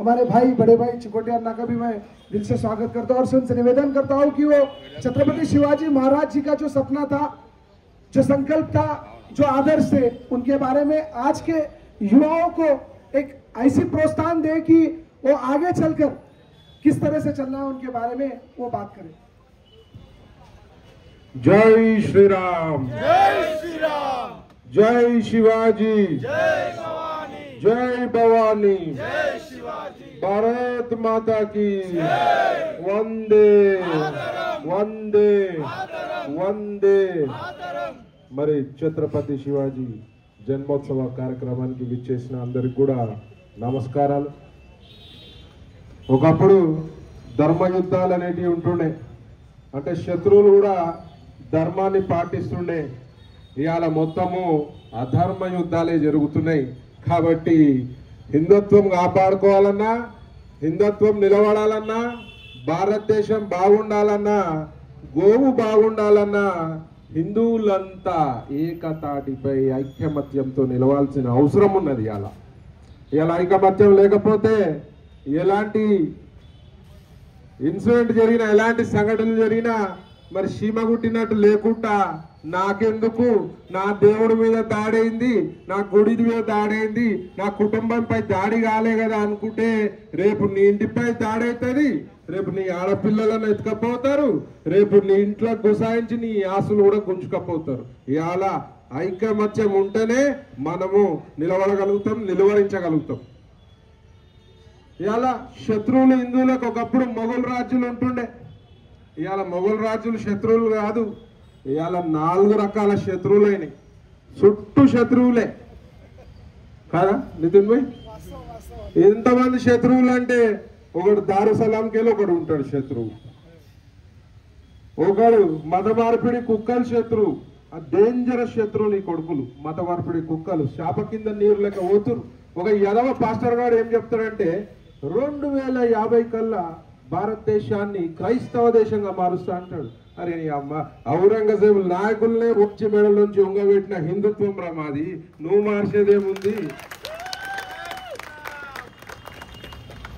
हमारे भाई बड़े भाई चिकोटे अन्ना का भी मैं दिल से स्वागत करता हूँ और उनसे निवेदन करता हूँ कि वो छत्रपति शिवाजी महाराज जी का जो सपना था, जो संकल्प था, जो आदर्श थे, उनके बारे में आज के युवाओं को एक ऐसी प्रोत्साहन दे कि वो आगे चलकर किस तरह से चलना है उनके बारे में वो बात करें। जय श्री राम, जय श्री राम, जय शिवाजी, जय भवानी, जय भवानी, जय शिवाजी, भारत माता की जय, वंदे मातरम, वंदे मातरम, वंदे। मातरम। మరి ఛత్రపతి శివాజీ జన్మోత్సవ కార్యక్రమానికి విచ్చేసిన అందరికి కూడా నమస్కారాలు. ఒకప్పుడు ధర్మ యుద్ధాలు అనేటివి ఉంటుండే, అంటే శత్రువులు కూడా ధర్మాన్ని పాటిస్తుండే. ఇవాళ మొత్తము అధర్మ యుద్ధాలే జరుగుతున్నాయి. కాబట్టి హిందుత్వం కాపాడుకోవాలన్నా, హిందుత్వం నిలబడాలన్నా, భారతదేశం బాగుండాలన్నా, గోవు బాగుండాలన్నా హిందువులంతా ఏకతాటిపై ఐక్యమత్యంతో నిలవాల్సిన అవసరం ఉన్నది. ఇలా ఐకమత్యం లేకపోతే ఎలాంటి ఇన్సిడెంట్ జరిగినా, ఎలాంటి సంఘటనలు జరిగినా మరి సీమ గుట్టినట్టు లేకుండా నాకెందుకు, నా దేవుడి మీద దాడైంది, నా గుడి మీద దాడైంది, నా కుటుంబంపై దాడి కాలే కదా అనుకుంటే రేపు నీ ఇంటిపై దాడైతుంది, రేపు నీ ఆడపిల్లలను ఎత్తుకపోతారు, రేపు నీ ఇంట్లో గుసాయించి నీ ఆస్తులు కూడా గుంజుకపోతారు. ఇవాళ ఐకమత్యం ఉంటేనే మనము నిలబడగలుగుతాం, నిలువరించగలుగుతాం. ఇవాళ శత్రువులు హిందువులకు ఒకప్పుడు మొఘల్ రాజులు ఉంటుండే. ఇవాళ మొఘల్ రాజులు శత్రువులు కాదు, ఇవాళ 4 రకాల శత్రువులైనవి. చుట్టూ శత్రువులే కదా నితిన్ భాయ్? ఎంతమంది శత్రువులు అంటే ఒకడు దారుసలాంకి వెళ్ళి ఒకడు ఉంటాడు శత్రువు, ఒకడు మత మార్పిడి కుక్కలు శత్రువు. ఆ డేంజరస్ శత్రువులు ఈ కొడుకులు, మత మార్పిడి కుక్కలు. శాప కింద నీరు లెక్క పోతురు. ఒక యదవ పాస్టర్ గారు ఏం చెప్తాడంటే 2050 కల్లా భారతదేశాన్ని క్రైస్తవ దేశంగా మారుస్తా అంటాడు. అరే అమ్మ, ఔరంగజేబు నాయకుల్నే వచ్చి మెడల నుంచి ఉంగబెట్టిన హిందుత్వం రమాది, నువ్వు మార్చేదేముంది?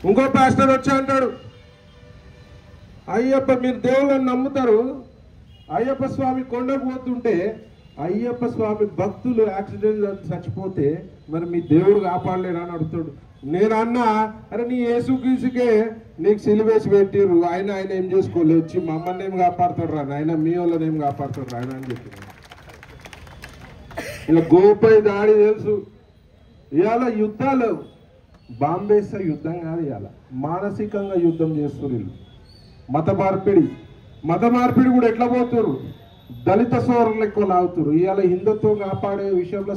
ఇంకో పాస్టర్ వచ్చి అంటాడు, అయ్యప్ప మీరు దేవుళ్ళని నమ్ముతారు, అయ్యప్ప స్వామి కొండకు పోతుంటే అయ్యప్ప స్వామి భక్తులు యాక్సిడెంట్ చచ్చిపోతే మరి మీ దేవుడు కాపాడలేడా అని అడుగుతాడు. నేను అన్నా, అరే నీ యేసుక్రీస్తుకే నీకు సిలువేసి పెట్టిర్రు, ఆయన ఏం చేసుకోలేదు, వచ్చి మమ్మల్ని ఏం కాపాడుతాడు రా ఆయన, మీ వాళ్ళని ఏం కాపాడుతాడు ఆయన అని చెప్పి. ఇలా గోపై దాడి తెలుసు. ఇవాళ యుద్ధాలు బాంబేస యుద్ధం కాదు, ఇవాళ మానసికంగా యుద్ధం చేస్తున్నారు వీళ్ళు. మత మార్పిడి కూడా ఎట్లా పోతున్నారు, దళిత సోదరులు ఎక్కువ లాగుతారు. ఇవాళ హిందుత్వం కాపాడే విషయంలో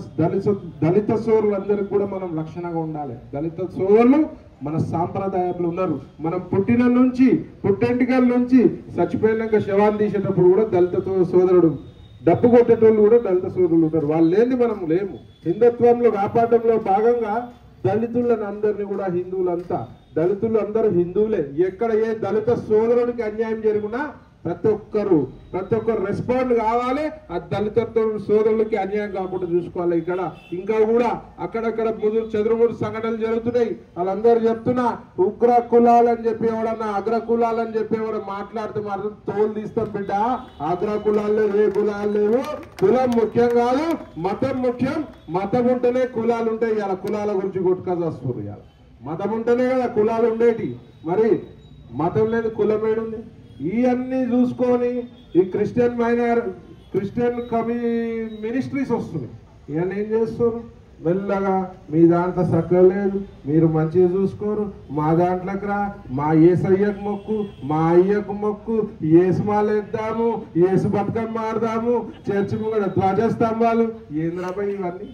దళిత సోదరులందరికీ కూడా మనం రక్షణగా ఉండాలి. దళిత సోదరులు మన సాంప్రదాయంలో ఉన్నారు. మనం పుట్టెంటికల నుంచి చచ్చిపోయినాక శవాన్ని తీసేటప్పుడు కూడా దళిత సోదరుడు, డప్పు కొట్టేటోళ్ళు కూడా దళిత సోదరులు ఉంటారు. వాళ్ళు లేని మనం లేము. హిందుత్వంలో కాపాడటంలో భాగంగా దళితులను అందరినీ కూడా, హిందువులంతా దళితులు అందరూ హిందువులే. ఎక్కడ ఏ దళిత సోదరుడికి అన్యాయం జరిగినా ప్రతి ఒక్కరు రెస్పాండ్ కావాలి. ఆ దళిత సోదరులకి అన్యాయం కాకుండా చూసుకోవాలి. ఇక్కడ ఇంకా కూడా అక్కడక్కడ చెదురుముడు సంఘటనలు జరుగుతున్నాయి. వాళ్ళందరూ చెప్తున్నా, ఉగ్ర కులాలని చెప్పి ఎవడన్నా అగ్ర కులాలని చెప్పి ఎవడ మాట్లాడితే మాత్రం తోలు తీస్తాం బిడ్డ. అగ్ర కులాలు లేవు, ఏ కులాలు లేవు. కులం ముఖ్యం కాదు, మతం ముఖ్యం. మతం ఉంటేనే కులాలు ఉంటాయి. ఇలా కులాల గురించి కొట్టుకొని వస్తుంది. ఇలా మతం ఉంటేనే కదా కులాలు ఉండేటి. మరి మతం లేని కులం ఏడుంది? ఇవన్నీ చూసుకొని ఈ క్రిస్టియన్ మినిస్ట్రీస్ వస్తున్నాయి. ఇవన్నీ ఏం చేస్తారు, మెల్లగా మీ దాంట్లో సక్కలేదు, మీరు మంచిగా చూసుకోరు, మా దాంట్లోకి రా, మా ఏసయ్యకు మొక్కు, మా అయ్యకు మొక్కు, ఏసుమాలు వేద్దాము, ఏసు బతుకమ్మ ఆడదాము, చర్చి ముంగడ ధ్వజస్తంభాలు. ఏంద్రాబాయి ఇవన్నీ?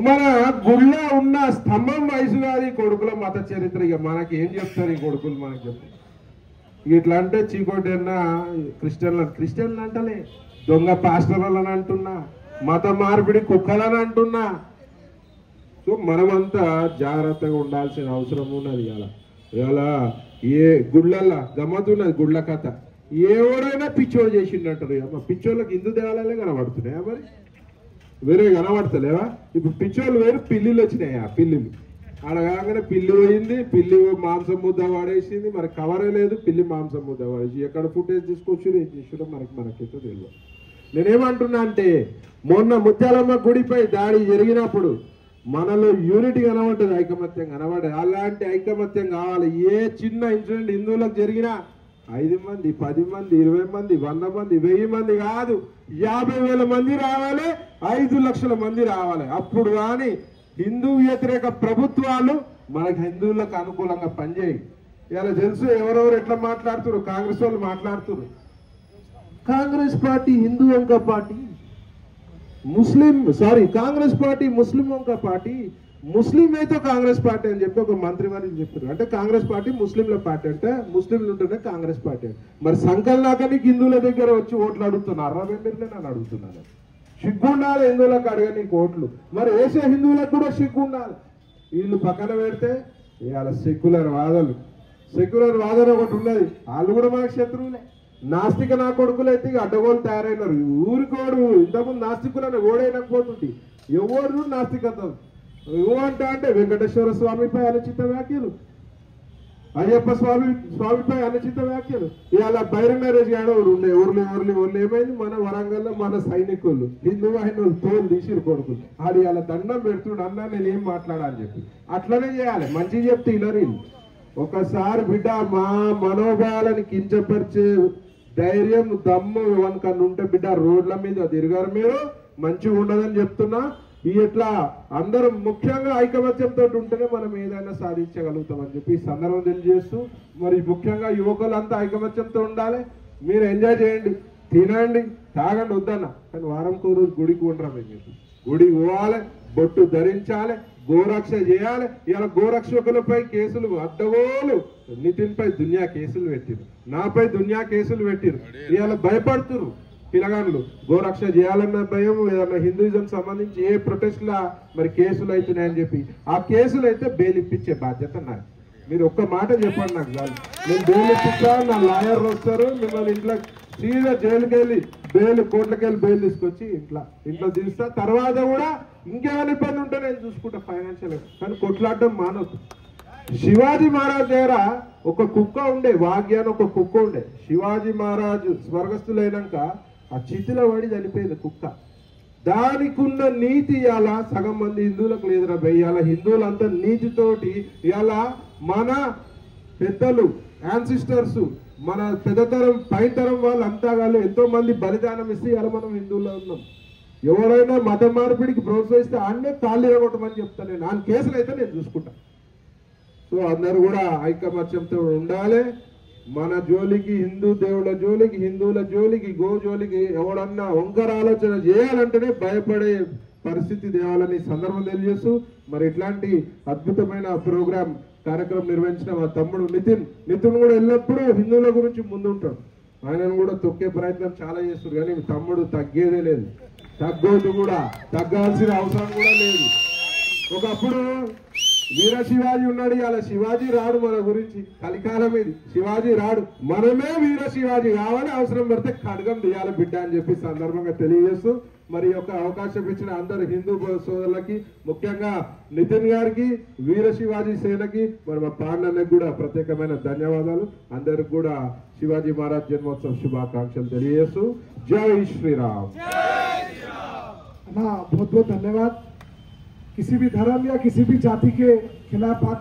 మన గుళ్ళో ఉన్న స్తంభం వయసు కాదు ఈ కొడుకుల మత చరిత్ర. ఇక మనకి ఏం చెప్తారు ఈ కొడుకులు? మనకి చెప్పు. ఇట్లా అంటే చీకోటి అన్న క్రిస్టియన్లు అంటలే, దొంగ పాస్టర్లని అంటున్నా, మత మార్పిడి కుక్కలని అంటున్నా. సో మనమంతా జాగ్రత్తగా ఉండాల్సిన అవసరం ఉన్నది. ఇవాళ ఏ గుళ్ళల్లా గమ్మతున్నది, గుళ్ళ కథ. ఎవరైనా పిచ్చోడు చేసిండు అంటారు. అమ్మ పిచ్చోళ్ళకి హిందూ దేవాలయాలే కనబడుతున్నాయా? మరి వేరే కనబడతలేవా? ఇప్పుడు పిచ్చోళ్ళు వేరు, పిల్లిలు వచ్చినాయి. ఆ పిల్లిలు ఆడ కాగానే పిల్లి పోయింది, పిల్లి మాంసం ముద్ద వాడేసింది, మరి కవరే లేదు, పిల్లి మాంసం ముద్ద వాడేసి ఎక్కడ ఫుటేజ్ తీసుకొచ్చారు, ఏం చేసారో మనకైతే తెలియదు. నేనేమంటున్నా అంటే, మొన్న ముత్యాలమ్మ గుడిపై దాడి జరిగినప్పుడు మనలో యూనిటీ కనబడ్డది, ఐకమత్యం కనబడ్డది. అలాంటి ఐకమత్యం కావాలి. ఏ చిన్న ఇన్సిడెంట్ హిందువులకు జరిగినా 5 మంది, 10 మంది, 20 మంది, 100 మంది, 1000 మంది కాదు, 50,000 మంది రావాలి, 5 లక్షల మంది రావాలి. అప్పుడు కానీ హిందూ వ్యతిరేక ప్రభుత్వాలు మనకు హిందువులకు అనుకూలంగా పనిచేయి. ఇలా తెలుసు ఎవరెవరు ఎట్లా మాట్లాడుతున్నారు. కాంగ్రెస్ వాళ్ళు మాట్లాడుతున్నారు, కాంగ్రెస్ పార్టీ हिंदुओं का पार्टी, కాంగ్రెస్ పార్టీ ముస్లింओं का పార్టీ, ముస్లిం అయితే కాంగ్రెస్ పార్టీ అని చెప్పి ఒక మంత్రి వారికి చెప్పారు. అంటే కాంగ్రెస్ పార్టీ ముస్లింల పార్టీ అంటే ముస్లింలు ఉంటేనే కాంగ్రెస్ పార్టీ. మరి సంకల్నాక నీకు హిందువుల దగ్గర వచ్చి ఓట్లు అడుగుతున్నారు, మీరు నన్ను అడుగుతున్నాను. సిగ్గుండాలి హిందువులకు అడిగా నీకు ఓట్లు. మరి వేసే హిందువులకు కూడా సిగ్గుండాలి. వీళ్ళు పక్కన పెడితే ఇవాళ సెక్యులర్ వాదన ఒకటి ఉన్నది, వాళ్ళు కూడా మనకు శత్రువులే. నాస్తిక నా కొడుకులు అయితే అడ్డగోలు తయారైనారు. ఊరికోడు ఇంతకుముందు నాస్తికులను ఓడైనకపోతుంది, ఎవరు నాస్తికత అంటే వెంకటేశ్వర స్వామిపై అనుచిత వ్యాఖ్యలు, అయ్యప్ప స్వామిపై అనుచిత వ్యాఖ్యలు. ఇవాళ బహిరంగ రేజ్ గాడు ఉండే ఊర్లు ఏమైంది, మన వరంగల్లో మన సైనికులు హిందూ వాహిని తోలు తీసిరు కొడుకులు. ఆడు ఇవాళ దండం పెడుతుడు, అన్నా నేనేం మాట్లాడాలని చెప్పి. అట్లనే చేయాలి, మంచి చెప్తే ఇనరు. ఒకసారి బిడ్డ మా మనోభావాలని కించపరిచే ధైర్యం దమ్ము ఎవరికన్నా ఉంటే బిడ్డ రోడ్ల మీద తిరగారు, మీరు మంచిగా ఉండదని చెప్తున్నా. ఇట్లా అందరం ముఖ్యంగా ఐకమత్యంతో ఉంటేనే మనం ఏదైనా సాధించగలుగుతామని చెప్పి ఈ సందర్భం తెలియజేస్తూ, మరి ముఖ్యంగా యువకులంతా ఐకమత్యంతో ఉండాలి. మీరు ఎంజాయ్ చేయండి, తినండి, తాగండి, వద్దన్న, కానీ వారంకో రోజు గుడికి ఉండరా. మీరు గుడికి పోవాలి, బొట్టు ధరించాలి, గోరక్ష చేయాలి. ఇలా గోరక్షకులపై కేసులు అడ్డగోలు, నితిన్ పై దునియా కేసులు పెట్టిరు, నాపై దునియా కేసులు పెట్టిరు. ఇవాళ భయపడుతున్నారు పిల్లగాళ్ళు. గోరక్ష చేయాలన్న భయం, ఏదన్నా హిందూయిజం సంబంధించి ఏ ప్రొటెస్ట్లా మరి కేసులు అవుతున్నాయని చెప్పి ఆ కేసులు అయితే బెయిల్ ఇప్పించే బాధ్యత నాది. మీరు ఒక్క మాట చెప్పండి నాకు చాలు, నేను బెయిల్ ఇప్పించా, నా లాయర్ వస్తారు, మిమ్మల్ని ఇంట్లో సీదా జైలుకి వెళ్ళి కోర్టులకు వెళ్ళి బెయిల్ తీసుకొచ్చి ఇంట్లో తీస్తా. తర్వాత కూడా ఇంకేమైనా ఇబ్బంది ఉంటే నేను చూసుకుంటా ఫైనాన్షియల్, కానీ కొట్లాడడం మానవద్దు. శివాజీ మహారాజ్ దగ్గర ఒక కుక్క ఉండే, వాగ్య అని ఒక కుక్క ఉండే. శివాజీ మహారాజు స్వర్గస్థులైనాక ఆ చితిలో పడి చనిపోయింది కుక్క. దానికి ఉన్న నీతి ఇవాళ సగం మంది హిందువులకు లేదురా భయ్. ఇవాళ హిందువులంతా నీతితోటి ఇవాళ మన పెద్దలు యాన్సిస్టర్స్, మన పెద్దతరం పైతరం వాళ్ళంతా వాళ్ళు ఎంతో మంది బలిదానం ఇస్తే ఇవాళ మనం హిందువుల్లో ఉన్నాం. ఎవరైనా మత మార్పిడికి ప్రోత్సహిస్తే అన్నీ తాళ్ళు ఇరగొట్టమని చెప్తాను నేను. ఆ కేసులు అయితే నేను చూసుకుంటా. సో అందరూ కూడా ఐకమత్యంతో ఉండాలి. మన జోలికి, హిందూ దేవుళ్ళ జోలికి, హిందువుల జోలికి, గో జోలికి ఎవడన్నా వంకర ఆలోచన చేయాలంటేనే భయపడే పరిస్థితి తేవాలని సందర్భం తెలియజేస్తూ, మరి ఇట్లాంటి అద్భుతమైన ప్రోగ్రాం కార్యక్రమం నిర్వహించిన మా తమ్ముడు నితిన్ కూడా ఎల్లప్పుడూ హిందువుల గురించి ముందుంటాడు. ఆయనను కూడా తొక్కే ప్రయత్నం చాలా చేస్తారు, కానీ తమ్ముడు తగ్గేదే లేదు, తగ్గోదు కూడా, తగ్గాల్సిన అవసరం కూడా లేదు. ఒకప్పుడు వీర శివాజీ ఉన్నాడు, ఇలా శివాజీ రాడు. మన గురించి కలికాలం ఇది, శివాజీ రాడు, మనమే వీర శివాజీ కావాలి, అవసరం పడితే ఖడ్గం తీయాలి బిడ్డ అని చెప్పి సందర్భంగా తెలియజేస్తూ, మరి యొక్క అవకాశం ఇచ్చిన అందరు హిందూ సోదరులకి, ముఖ్యంగా నితిన్ గారికి, వీర శివాజీ సేనకి, మరి మా పాండన్నకి కూడా ప్రత్యేకమైన ధన్యవాదాలు. అందరికి కూడా శివాजी महाराज जन्मोत्सव शुभाकांक्षल తెలియజేస్తూ जय श्री राम। बहुत बहुत धन्यवाद। किसी भी धर्म या किसी भी जाति के खिलाफ बात